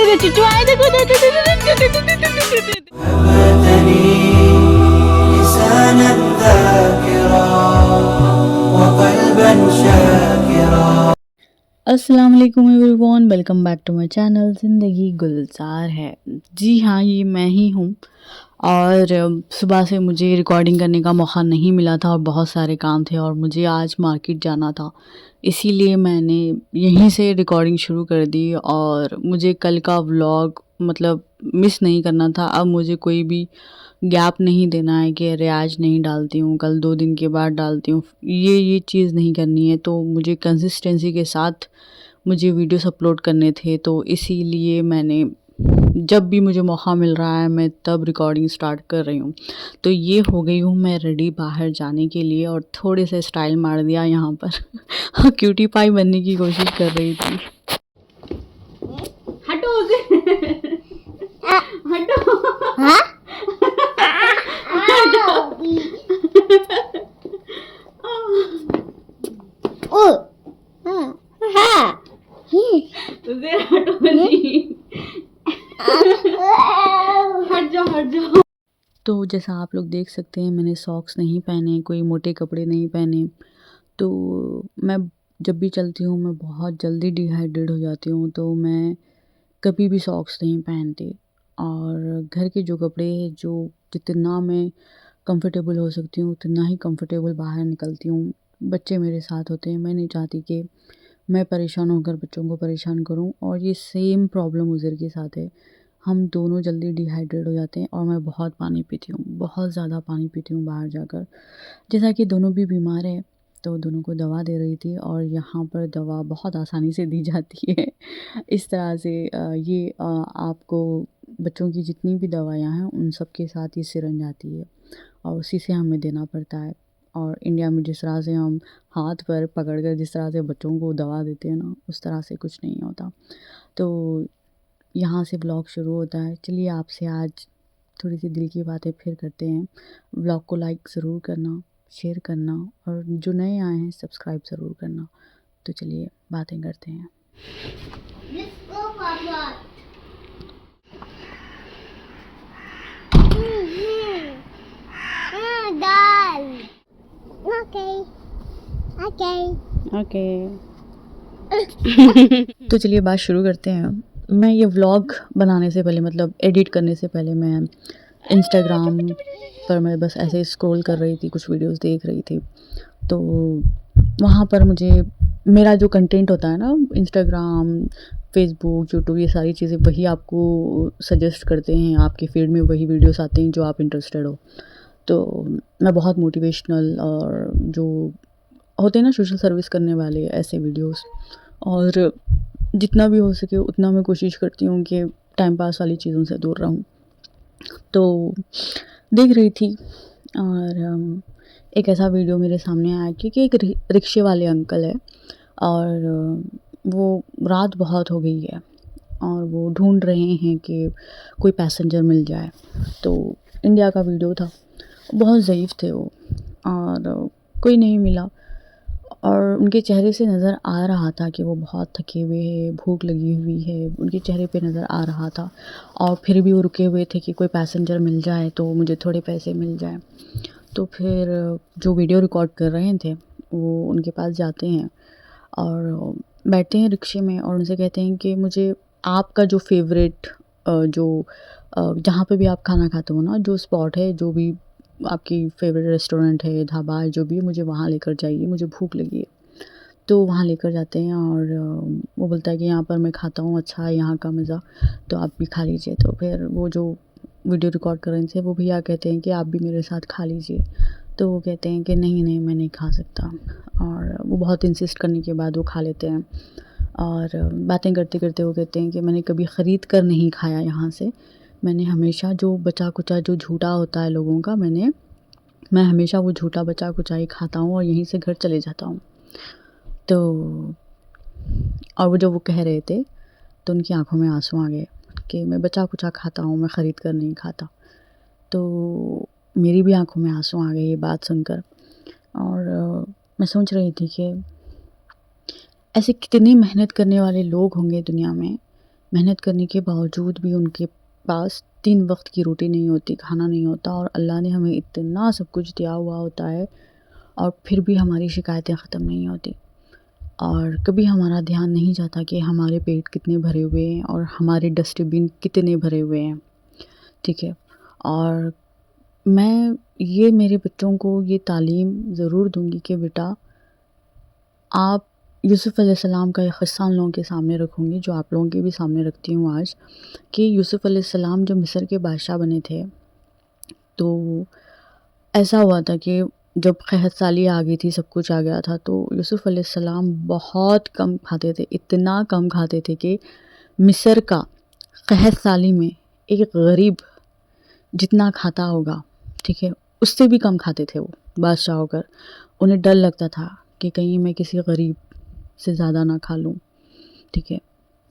چچو آئے دیکھو هبتني لسانا ذاكرا وقلبا شاكرا. السلام علیکم everyone, welcome back to my channel زندگی گلزار ہے. جی ہاں، یہ میں ہی ہوں. اور صبح سے مجھے ریکارڈنگ کرنے کا موقع نہیں ملا تھا اور بہت سارے کام تھے اور مجھے آج مارکیٹ جانا تھا، اسی لیے میں نے یہیں سے ریکارڈنگ شروع کر دی. اور مجھے کل کا ولاگ مطلب مس نہیں کرنا تھا. اب مجھے کوئی بھی گیپ نہیں دینا ہے کہ ارے آج نہیں ڈالتی ہوں، کل 2 دن کے بعد ڈالتی ہوں. یہ چیز نہیں کرنی ہے. تو مجھے کنسسٹنسی کے ساتھ مجھے ویڈیوز اپلوڈ کرنے تھے، تو اسی لیے میں نے جب بھی مجھے موقع مل رہا ہے میں تب ریکارڈنگ سٹارٹ کر رہی ہوں. تو یہ ہو گئی ہوں میں ریڈی باہر جانے کے لیے، اور تھوڑے سے اسٹائل مار دیا یہاں پر کیوٹی پائی بننے کی کوشش کر رہی تھی. ہٹو ہٹو تو جیسا آپ لوگ دیکھ سکتے ہیں میں نے ساکس نہیں پہنے، کوئی موٹے کپڑے نہیں پہنے. تو میں جب بھی چلتی ہوں میں بہت جلدی ڈی ہائیڈریٹ ہو جاتی ہوں، تو میں کبھی بھی ساکس نہیں پہنتی. اور گھر کے جو کپڑے جو جتنا میں کمفرٹیبل ہو سکتی ہوں اتنا ہی کمفرٹیبل باہر نکلتی ہوں. بچے میرے ساتھ ہوتے ہیں، میں نہیں چاہتی کہ میں پریشان ہو کر بچوں کو پریشان کروں. اور یہ سیم پرابلم عزیر کے ساتھ ہے، ہم دونوں جلدی ڈی ہائیڈریٹ ہو جاتے ہیں. اور میں بہت پانی پیتی ہوں، بہت زیادہ پانی پیتی ہوں باہر جا کر. جیسا کہ دونوں بھی بیمار ہیں تو دونوں کو دوا دے رہی تھی، اور یہاں پر دوا بہت آسانی سے دی جاتی ہے. اس طرح سے یہ آپ کو بچوں کی جتنی بھی دوائیاں ہیں ان سب کے ساتھ یہ سرنج آتی ہے اور اسی سے ہمیں دینا پڑتا ہے. اور انڈیا میں جس طرح سے ہم ہاتھ پر پکڑ کر جس طرح سے بچوں کو دوا دیتے ہیں نا، اس طرح سے کچھ نہیں ہوتا. تو یہاں سے بلاگ شروع ہوتا ہے. چلیے آپ سے آج تھوڑی سی دل کی باتیں پھر کرتے ہیں. بلاگ کو لائک ضرور کرنا، شیئر کرنا، اور جو نئے آئے ہیں سبسکرائب ضرور کرنا. تو چلیے باتیں کرتے ہیں. اوکے تو چلیے بات شروع کرتے ہیں. میں یہ ولاگ بنانے سے پہلے مطلب ایڈٹ کرنے سے پہلے میں انسٹاگرام پر میں بس ایسے اسکرول کر رہی تھی، کچھ ویڈیوز دیکھ رہی تھی. تو وہاں پر مجھے میرا جو کنٹینٹ ہوتا ہے نا، انسٹاگرام، فیس بک، یوٹیوب، یہ ساری چیزیں وہی آپ کو سجیسٹ کرتے ہیں، آپ کے فیڈ میں وہی ویڈیوز آتے ہیں جو آپ انٹرسٹڈ ہو. تو میں بہت موٹیویشنل اور جو ہوتے ہیں نا سوشل سروس کرنے والے ایسے ویڈیوز، اور جتنا بھی ہو سکے اتنا میں کوشش کرتی ہوں کہ ٹائم پاس والی چیزوں سے دور رہوں. تو دیکھ رہی تھی اور ایک ایسا ویڈیو میرے سامنے آیا کہ ایک رکشے والے انکل ہے، اور وہ رات بہت ہو گئی ہے اور وہ ڈھونڈ رہے ہیں کہ کوئی پیسنجر مل جائے. تو انڈیا کا ویڈیو تھا، بہت ضعیف تھے وہ، اور کوئی نہیں ملا. اور ان کے چہرے سے نظر آ رہا تھا کہ وہ بہت تھکے ہوئے ہیں، بھوک لگی ہوئی ہے، ان کے چہرے پہ نظر آ رہا تھا. اور پھر بھی وہ رکے ہوئے تھے کہ کوئی پیسنجر مل جائے تو مجھے تھوڑے پیسے مل جائیں. تو پھر جو ویڈیو ریکارڈ کر رہے تھے وہ ان کے پاس جاتے ہیں اور بیٹھتے ہیں رکشے میں، اور ان سے کہتے ہیں کہ مجھے آپ کا جو فیوریٹ جو جہاں پہ بھی آپ کھانا کھاتے ہو نا، جو اسپاٹ ہے، جو بھی آپ کی فیوریٹ ریسٹورنٹ ہے، ڈھابا ہے، جو بھی، مجھے وہاں لے کر جائیے، مجھے بھوک لگی ہے. تو وہاں لے کر جاتے ہیں، اور وہ بولتا ہے کہ یہاں پر میں کھاتا ہوں، اچھا ہے یہاں کا مزہ، تو آپ بھی کھا لیجئے. تو پھر وہ جو ویڈیو ریکارڈ کر رہے تھے وہ بھیا کہتے ہیں کہ آپ بھی میرے ساتھ کھا لیجئے. تو وہ کہتے ہیں کہ نہیں میں نہیں کھا سکتا. اور وہ بہت انسسٹ کرنے کے بعد وہ کھا لیتے ہیں. اور باتیں کرتے کرتے وہ کہتے ہیں کہ میں نے کبھی خرید کر نہیں کھایا یہاں سے، میں نے ہمیشہ جو بچا کچا جو جھوٹا ہوتا ہے لوگوں کا، میں ہمیشہ وہ جھوٹا بچا کچا ہی کھاتا ہوں اور یہیں سے گھر چلے جاتا ہوں. تو اور وہ جب وہ کہہ رہے تھے تو ان کی آنکھوں میں آنسو آ گئے کہ میں بچا کچا کھاتا ہوں، میں خرید کر نہیں کھاتا. تو میری بھی آنکھوں میں آنسو آ گئے یہ بات سن کر. اور میں سوچ رہی تھی کہ ایسے کتنے محنت کرنے والے لوگ ہوں گے دنیا میں محنت کرنے کے باوجود بھی ان کے پاس 3 وقت کی روٹی نہیں ہوتی، کھانا نہیں ہوتا، اور اللہ نے ہمیں اتنا سب کچھ دیا ہوا ہوتا ہے اور پھر بھی ہماری شکایتیں ختم نہیں ہوتی، اور کبھی ہمارا دھیان نہیں جاتا کہ ہمارے پیٹ کتنے بھرے ہوئے ہیں اور ہمارے ڈسٹ بن کتنے بھرے ہوئے ہیں، ٹھیک ہے۔ اور میں یہ میرے بچوں کو یہ تعلیم ضرور دوں گی کہ بیٹا آپ یوسف علیہ السلام کا ایک قصہ ان لوگوں کے سامنے رکھوں گی، جو آپ لوگوں کے بھی سامنے رکھتی ہوں آج، کہ یوسف علیہ السلام جب مصر کے بادشاہ بنے تھے تو ایسا ہوا تھا کہ جب قحط سالی آ گئی تھی، سب کچھ آ گیا تھا، تو یوسف علیہ السلام بہت کم کھاتے تھے، اتنا کم کھاتے تھے کہ مصر کا قحط سالی میں ایک غریب جتنا کھاتا ہوگا، ٹھیک ہے، اس سے بھی کم کھاتے تھے وہ بادشاہ ہو کر۔ انہیں ڈر لگتا تھا کہ کہیں میں کسی غریب سے زیادہ نہ کھا لوں، ٹھیک ہے،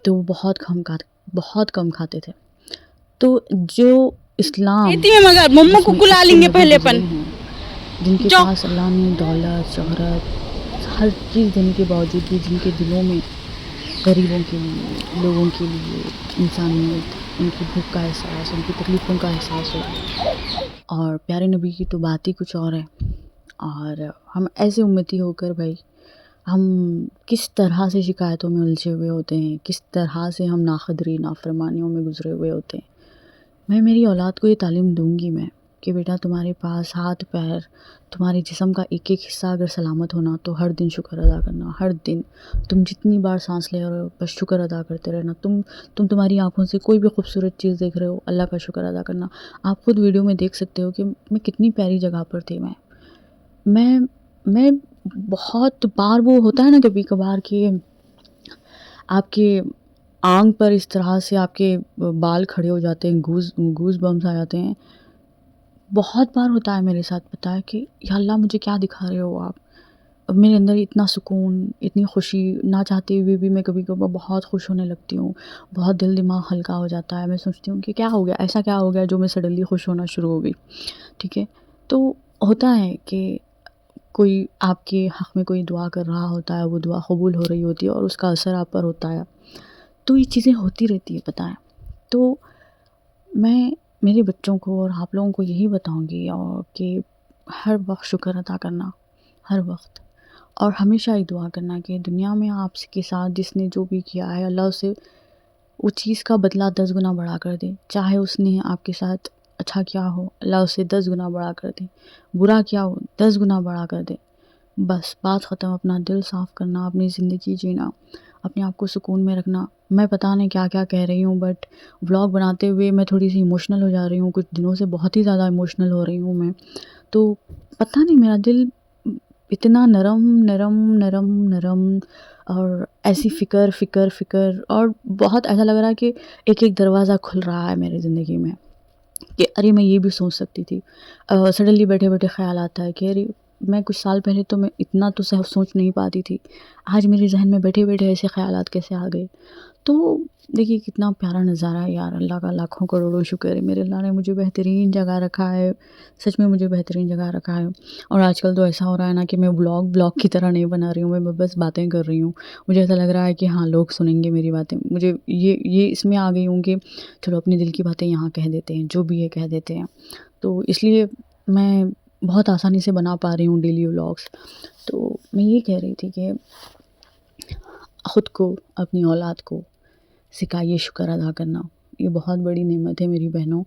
تو وہ بہت کم کھاتے تھے۔ تو جو اسلام مگر مما جس کو میں کلا اتنے لیں گے نبی پہلے گزرے پن ہیں، جن کے جو پاس اللہ نے دولت، شہرت، ہر چیز دینے کے باوجود بھی جن کے دلوں میں غریبوں کے لیے، لوگوں کے لیے انسانیت، ان کی بھوک کا احساس، ان کی تکلیفوں کا احساس ہو، اور پیارے نبی کی تو بات ہی کچھ اور ہے۔ اور ہم ایسے امتی ہو کر بھائی ہم کس طرح سے شکایتوں میں الجھے ہوئے ہوتے ہیں، کس طرح سے ہم ناقدری، نافرمانیوں میں گزرے ہوئے ہوتے ہیں۔ میں میری اولاد کو یہ تعلیم دوں گی میں کہ بیٹا تمہارے پاس ہاتھ پیر، تمہارے جسم کا ایک ایک حصہ اگر سلامت ہونا تو ہر دن شکر ادا کرنا، ہر دن تم جتنی بار سانس لے رہے ہو بس شکر ادا کرتے رہنا۔ تمہاری آنکھوں سے کوئی بھی خوبصورت چیز دیکھ رہے ہو، اللہ کا شکر ادا کرنا۔ آپ خود ویڈیو میں دیکھ سکتے ہو کہ میں کتنی پیاری جگہ پر تھی۔ میں بہت بار وہ ہوتا ہے نا کبھی کبھار کہ آپ کے آنکھ پر اس طرح سے آپ کے بال کھڑے ہو جاتے ہیں، گوز بمس آ جاتے ہیں۔ بہت بار ہوتا ہے میرے ساتھ، پتہ ہے کہ یا اللہ مجھے کیا دکھا رہے ہو آپ۔ اب میرے اندر اتنا سکون، اتنی خوشی، نہ چاہتے ہوئے بھی میں کبھی کبھی بہت خوش ہونے لگتی ہوں، بہت دل دماغ ہلکا ہو جاتا ہے۔ میں سوچتی ہوں کہ کیا ہو گیا، ایسا کیا ہو گیا جو میں سڈنلی خوش ہونا شروع ہو گئی، ٹھیک ہے۔ تو ہوتا ہے کہ کوئی آپ کے حق میں کوئی دعا کر رہا ہوتا ہے، وہ دعا قبول ہو رہی ہوتی ہے اور اس کا اثر آپ پر ہوتا ہے، تو یہ چیزیں ہوتی رہتی ہے، پتہ ہے۔ تو میں میرے بچوں کو اور آپ لوگوں کو یہی بتاؤں گی اور کہ ہر وقت شکر ادا کرنا، ہر وقت، اور ہمیشہ ہی دعا کرنا کہ دنیا میں آپ کے ساتھ جس نے جو بھی کیا ہے اللہ اسے وہ چیز کا بدلہ 10 گنا بڑھا کر دے۔ چاہے اس نے آپ کے ساتھ اچھا کیا ہو، اللہ اسے 10 گنا بڑھا کر دے، برا کیا ہو 10 گنا بڑھا کر دے۔ بس بات ختم، اپنا دل صاف کرنا، اپنی زندگی جینا، اپنے آپ کو سکون میں رکھنا۔ میں پتہ نہیں کیا کیا کہہ رہی ہوں، بٹ ولاگ بناتے ہوئے میں تھوڑی سی ایموشنل ہو جا رہی ہوں، کچھ دنوں سے بہت ہی زیادہ ایموشنل ہو رہی ہوں میں، تو پتہ نہیں میرا دل اتنا نرم نرم نرم نرم، اور ایسی فکر اور بہت ایسا لگ رہا ہے کہ ایک ایک دروازہ کھل رہا ہے میری زندگی میں کہ ارے میں یہ بھی سوچ سکتی تھی۔ سڈنلی بیٹھے بیٹھے خیال آتا ہے کہ ارے میں کچھ سال پہلے تو میں اتنا تو سوچ نہیں پاتی تھی، آج میرے ذہن میں بیٹھے بیٹھے ایسے خیالات کیسے آ گئے۔ تو دیکھیے کتنا پیارا نظارہ ہے یار، اللہ کا لاکھوں کروڑوں شکر ہے، میرے اللہ نے مجھے بہترین جگہ رکھا ہے، سچ میں مجھے بہترین جگہ رکھا ہے۔ اور آج کل تو ایسا ہو رہا ہے نا کہ میں بلاگ کی طرح نہیں بنا رہی ہوں، میں بس باتیں کر رہی ہوں، مجھے ایسا لگ رہا ہے کہ ہاں لوگ سنیں گے میری باتیں، مجھے یہ اس میں آ گئی ہوں کہ چلو اپنی دل کی باتیں یہاں کہہ دیتے ہیں، جو بھی ہے کہہ دیتے ہیں، تو اس لیے میں بہت آسانی سے بنا پا رہی ہوں ڈیلی ولاگس۔ تو میں یہ کہہ رہی تھی کہ خود کو، اپنی اولاد کو سکھائیے شکر ادا کرنا، یہ بہت بڑی نعمت ہے میری بہنوں۔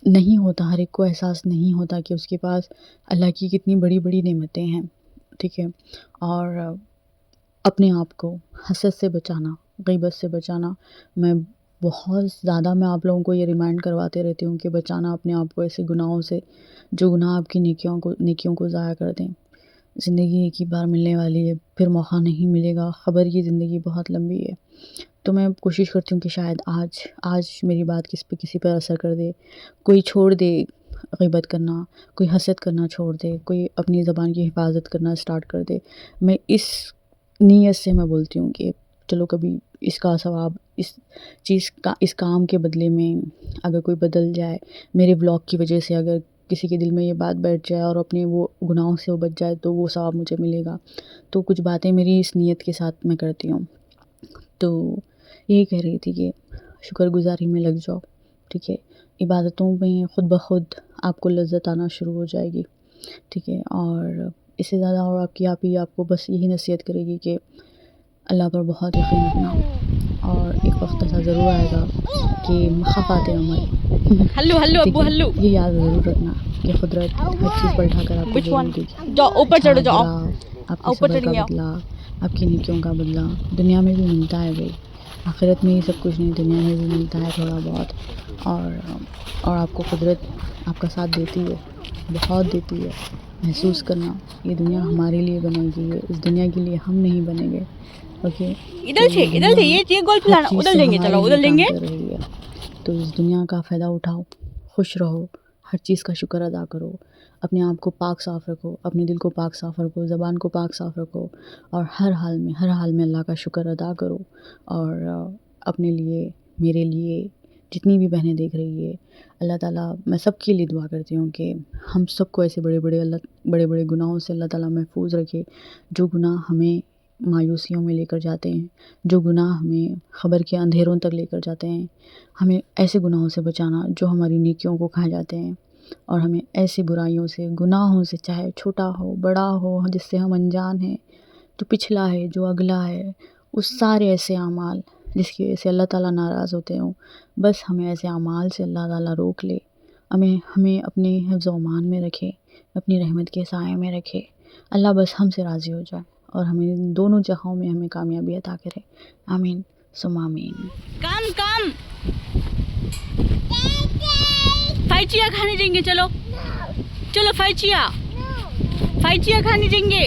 نہیں ہوتا، ہر ایک کو احساس نہیں ہوتا کہ اس کے پاس اللہ کی کتنی بڑی بڑی نعمتیں ہیں، ٹھیک ہے۔ اور اپنے آپ کو حسد سے بچانا، غیبت سے بچانا، میں بہت زیادہ میں آپ لوگوں کو یہ ریمائنڈ کرواتے رہتی ہوں کہ بچانا اپنے آپ کو ایسے گناہوں سے جو گناہ آپ کی نیکیوں کو ضائع کر دیں۔ زندگی ایک ہی بار ملنے والی ہے، پھر موقع نہیں ملے گا، خبر کی زندگی بہت لمبی ہے۔ تو میں کوشش کرتی ہوں کہ شاید آج میری بات کسی پر اثر کر دے، کوئی چھوڑ دے غیبت کرنا، کوئی حسد کرنا چھوڑ دے، کوئی اپنی زبان کی حفاظت کرنا سٹارٹ کر دے۔ میں اس نیت سے میں بولتی ہوں کہ چلو کبھی اس کا ثواب، اس کام کے بدلے میں اگر کوئی بدل جائے، میرے بلاگ کی وجہ سے اگر کسی کے دل میں یہ بات بیٹھ جائے اور اپنے وہ گناہوں سے وہ بچ جائے تو وہ ثواب مجھے ملے گا۔ تو کچھ باتیں میری اس نیت کے ساتھ میں کرتی ہوں۔ تو یہی کہہ رہی تھی کہ شکر گزاری میں لگ جاؤ، ٹھیک ہے، عبادتوں میں خود بخود آپ کو لذت آنا شروع ہو جائے گی، ٹھیک ہے، اور اس سے زیادہ اور آپ کو بس یہی نصیحت کرے گی کہ اللہ پر بہت یقین رکھنا، اور ایک وقت ایسا ضرور آئے گا کہ مخافات عمل ہلو ابو ہلو، یہ یاد ضرور رکھنا کہ قدرت ہر چیز پلٹا کر آپ کو ضرور دے گی۔ جاؤ اوپر چڑھو، جاؤ آپ کے اوپر صبر چڑھ کا گیا، بدلہ، آپ کی نیکیوں کا بدلہ دنیا میں بھی ملتا ہے بھائی، آخرت میں ہی سب کچھ نہیں، دنیا میں بھی ملتا ہے تھوڑا بہت، اور آپ کو قدرت آپ کا ساتھ دیتی ہے، بہت دیتی ہے۔ محسوس کرنا یہ دنیا ہمارے لیے بنائی گئی ہے، اس دنیا کے لیے ہم نہیں بنیں گے، اوکے؟ ادھر سے یہ گول پلانا، ادھر لیں گے، چلو ادھر لیں گے۔ کر رہی ہے تو اس دنیا کا فائدہ اٹھاؤ، خوش رہو، ہر چیز کا شکر ادا کرو، اپنے آپ کو پاک صاف رکھو، اپنے دل کو پاک صاف رکھو، زبان کو پاک صاف رکھو، اور ہر حال میں اللہ کا شکر ادا کرو، اور اپنے لیے، میرے لیے، جتنی بھی بہنیں دیکھ رہی ہے، اللہ تعالیٰ، میں سب کے لیے دعا کرتی ہوں کہ ہم سب کو ایسے بڑے بڑے گناہوں سے اللہ تعالیٰ محفوظ رکھے، جو گناہ ہمیں مایوسیوں میں لے کر جاتے ہیں، جو گناہ ہمیں خبر کے اندھیروں تک لے کر جاتے ہیں، ہمیں ایسے گناہوں سے بچانا جو ہماری نیکیوں کو کھا جاتے ہیں، اور ہمیں ایسی برائیوں سے، گناہوں سے، چاہے چھوٹا ہو بڑا ہو، جس سے ہم انجان ہیں، جو پچھلا ہے، جو اگلا ہے، اس سارے ایسے اعمال جس کی وجہ سے اللہ تعالیٰ ناراض ہوتے ہوں، بس ہمیں ایسے اعمال سے اللہ تعالیٰ روک لے، ہمیں اپنے حفظ و امان میں رکھے، اپنی رحمت کے سائے میں رکھے، اللہ بس ہم سے راضی ہو جائے، اور ہمیں دونوں جہاں میں ہمیں کامیابی عطا کرے، آمین ثم آمین۔ کام فائچیا کھانے جائیں گے، چلو فائچیا کھانے جائیں گے۔